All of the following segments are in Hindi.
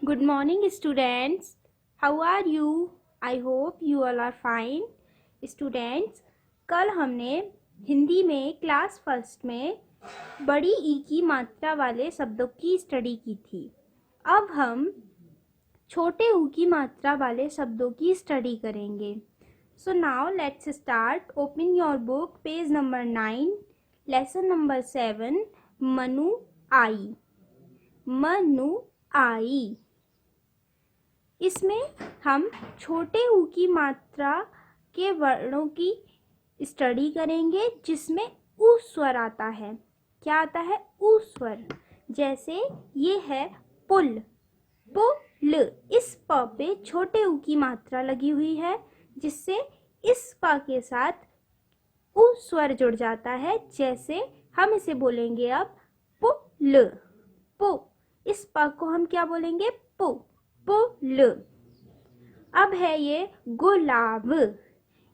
Good morning, students. How are you? I hope you all are fine. Students, कल हमने हिंदी में क्लास फर्स्ट में बड़ी ई की मात्रा वाले शब्दों की स्टडी की थी। अब हम छोटे ऊ की मात्रा वाले शब्दों की स्टडी करेंगे। So now let's start. Open your book, page number 9, lesson number 7. Manu आई। मनु आई। इसमें हम छोटे ऊ की मात्रा के वर्णों की स्टडी करेंगे जिसमें ऊ स्वर आता है। क्या आता है? ऊ स्वर। जैसे ये है पुल, पुल। इस प पे छोटे ऊ की मात्रा लगी हुई है जिससे इस प के साथ ऊ स्वर जुड़ जाता है। जैसे हम इसे बोलेंगे अब पुल, पु। इस प को हम क्या बोलेंगे? पु, पुल। अब है ये गुलाब।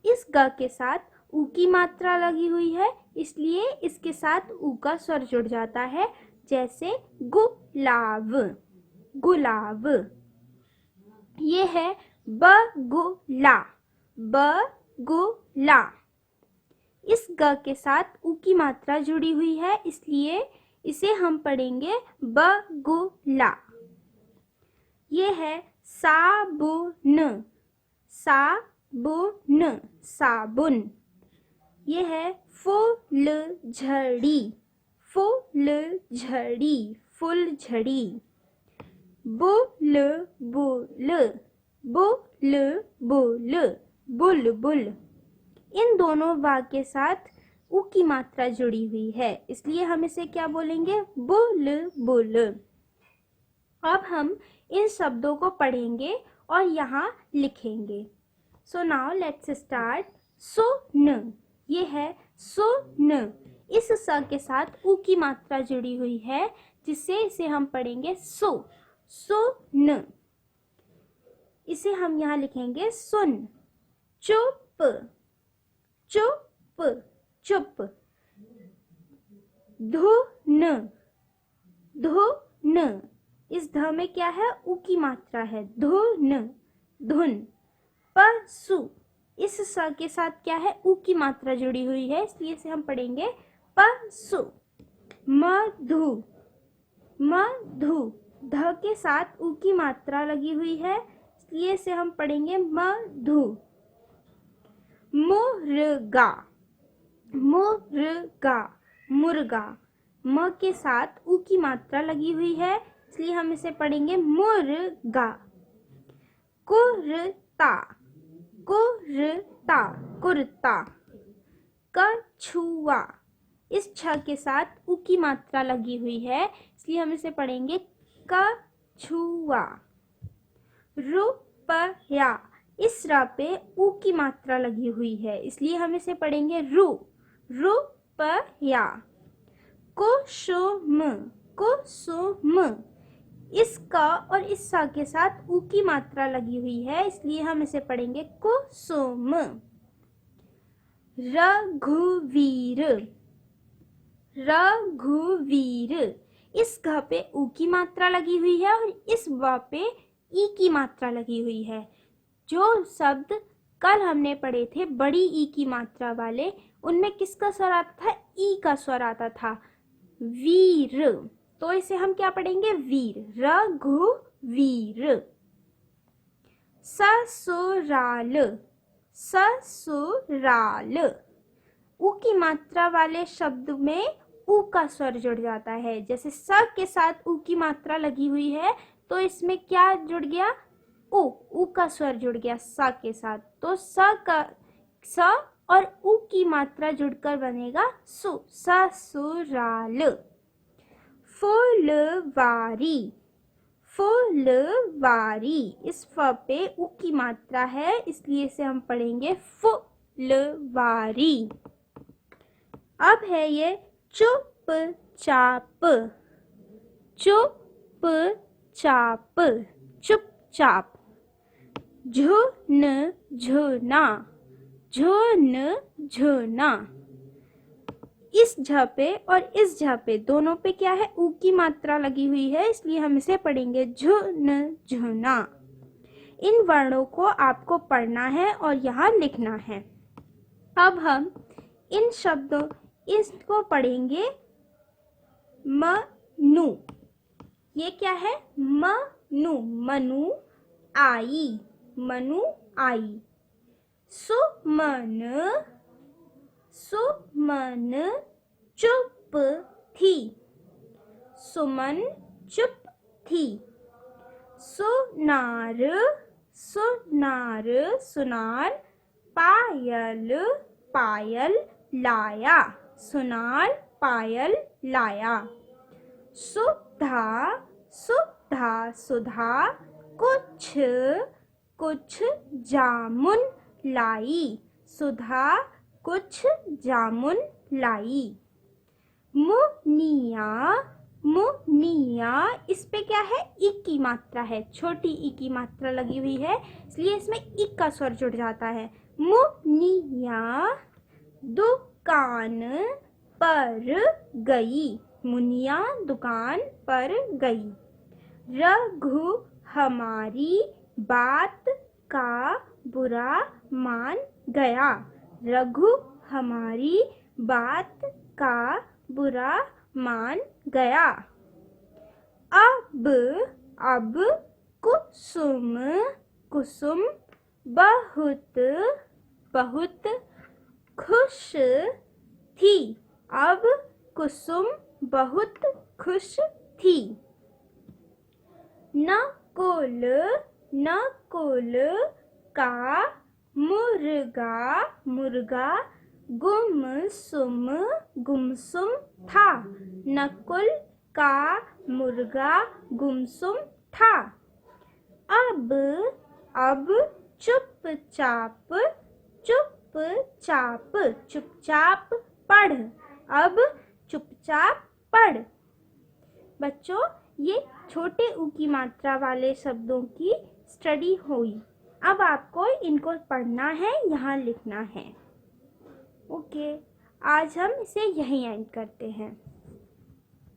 इस ग के साथ ऊ की मात्रा लगी हुई है इसलिए इसके साथ ऊ का स्वर जुड़ जाता है। जैसे गुलाब, गुलाब। ये है बगुला, बगुला। इस ग के साथ ऊ की मात्रा जुड़ी हुई है इसलिए इसे हम पढ़ेंगे बगुला। ये है साबुन, साबुन, साबुन। ये है फूलझड़ी, फूलझड़ी, फूलझड़ी। बुलबुल, बुलबुल, बुलबुल। इन दोनों वाक्य के साथ ऊ की मात्रा जुड़ी हुई है इसलिए हम इसे क्या बोलेंगे? बुलबुल। अब हम इन शब्दों को पढ़ेंगे और यहाँ लिखेंगे। So now let's start. Sun. ये है सुन। इस स के साथ ऊ की मात्रा जुड़ी हुई है जिससे इसे हम पढ़ेंगे सु, सुन। इसे हम यहाँ लिखेंगे सुन। चुप, चुप, चुप। धुन, धुन। इस ध में क्या है? ऊ की मात्रा है। धुन, धुन। पशु। इस स के साथ क्या है? ऊ की मात्रा जुड़ी हुई है इसलिए इसे हम पढ़ेंगे पशु। मधु, मधु। ध के साथ ऊ की मात्रा लगी हुई है इसलिए इसे हम पढ़ेंगे मधु। मुर्गा, मुर्गा, मुर्गा। म के साथ ऊ की मात्रा लगी हुई है इसलिए हम इसे पढ़ेंगे मुर्गा। कुर्ता, कुर्ता, कुर्ता। कछुआ। इस छ के साथ ऊ की मात्रा लगी हुई है इसलिए हम इसे पढ़ेंगे कछुआ। रुपया। इस र पे ऊ की मात्रा लगी हुई है इसलिए हम इसे पढ़ेंगे रु, रुपया। कुसुम, कुसुम। इस क और इस सा के साथ ऊ की मात्रा लगी हुई है इसलिए हम इसे पढ़ेंगे कुसुम। रघुवीर, रघुवीर। इस घ पे ऊ की मात्रा लगी हुई है और इस व पे ई की मात्रा लगी हुई है। जो शब्द कल हमने पढ़े थे बड़ी ई की मात्रा वाले उनमें किसका स्वर आता था? ई का स्वर आता था। वीर। तो इसे हम क्या पढ़ेंगे? वीर, रघुवीर। ससुराल, ससुराल। ऊ की मात्रा वाले शब्द में ऊ का स्वर जुड़ जाता है। जैसे स के साथ ऊ की मात्रा लगी हुई है तो इसमें क्या जुड़ गया? ऊ का स्वर जुड़ गया स के साथ। तो स और ऊ की मात्रा जुड़कर बनेगा सु, ससुराल। फुलवारी, फुलवारी। इस फ पे ऊ की मात्रा है इसलिए इसे हम पढ़ेंगे फुलवारी। अब है ये चुपचाप, चुपचाप, चुपचाप। झुनझुना, झुनझुना। इस झ पे और इस झ पे दोनों पे क्या है, ऊ की मात्रा लगी हुई है, इसलिए हम इसे पढ़ेंगे झुन झुना। इन वर्णों को आपको पढ़ना है और यहाँ लिखना है। अब हम इन शब्दों इसको पढ़ेंगे मनु। ये क्या है, मनु, मनु आई, मनु आई। सुमन, सुमन चुप थी, सुमन चुप थी। सुनार, सुनार, सुनार पायल, पायल लाया, सुनार पायल लाया। सुधा, सुधा, सुधा कुछ, कुछ जामुन लाई, सुधा कुछ जामुन लाई। मुनिया, मुनिया, इस पे क्या है, ई की मात्रा है, छोटी ई की मात्रा लगी हुई है, इसलिए इसमें ई का स्वर जुड़ जाता है। मुनिया दुकान पर गई, मुनिया दुकान पर गई। रघु हमारी बात का बुरा मान गया, रघु हमारी बात का बुरा मान गया। अब, अब कुसुम, कुसुम बहुत, बहुत खुश थी, अब कुसुम बहुत खुश थी। नकुल, नकुल का मुर्गा, मुर्गा गुमसुम, गुमसुम था, नकुल का मुर्गा गुमसुम था। अब, अब चुपचाप, चुपचाप, चुपचाप पढ़, अब चुपचाप पढ़। बच्चों, ये छोटे ऊ की मात्रा वाले शब्दों की स्टडी हुई। अब आपको इनको पढ़ना है, यहाँ लिखना है। ओके, आज हम इसे यहीं एंड करते हैं।